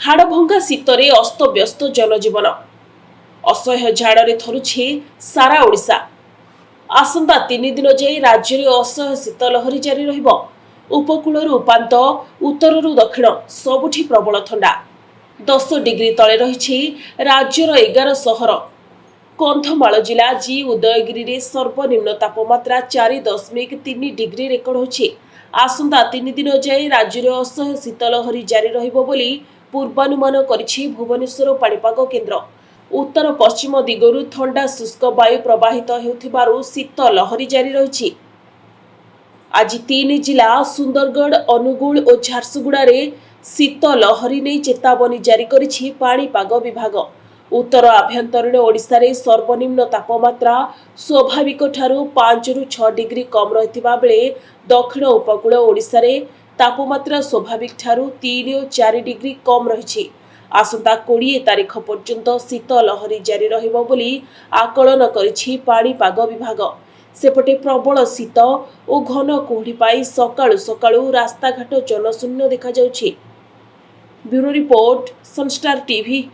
हाड़भंगा शीतरे अस्तव्यस्त जनजीवन असह्य झाड़े थरुछि सारा ओडिशा। आसंता 3 दिन जाए राज्य में असह्य शीत लहरी जारी रहिबो। उपकूलरू उपांत उत्तररू दक्षिण सबुठी प्रबल ठंडा। 10 डिग्री तले रहिछि राज्यर 11 सहर। कंधमाल जिला जी उदयगिरी रे सर्वनिम्न तापमात्रा 4.3 डिग्री रेकर्ड होछि। आसंता 3 दिन जाए राज्य में असह्य शीत लहरी जारी रहिबो बोली पूर्वानुमान करिछि भुवनेश्वर पाणीपाग केन्द्र। उत्तर पश्चिम दिगरू ठंडा शुष्क वायु प्रवाहित हेउथिबारु शीत लहरी जारी रहिछि। आज 3 जिला सुंदरगढ़, अनुगुल और झारसुगुड़ा रे शीत लहरी नहीं चेतावनी जारी करिछि पाणीपाग विभाग। उत्तर आभ्यंतरीण ओडिशा रे सर्वनिम्न तापमात्रा स्वाभाविक ठारू 5 ରୁ 6 डिग्री कम रहिथिबा बेले दक्षिण उपकूल ओडिशा रे तापमात्रा स्वाभाविक ठारू 3 और 4 डिग्री कम रहिछि। आसंता 20 तारीख पर्यंत शीत लहरी जारी रहिबो बोली आकलन करिछि पाणीपाग विभाग। सेपटे प्रबल शीत और घन कुहुड़ी पाई सकाळु सकाळु रास्ताघाट जनशून्य देखा जाउछि। Bureau report, Sunstar TV.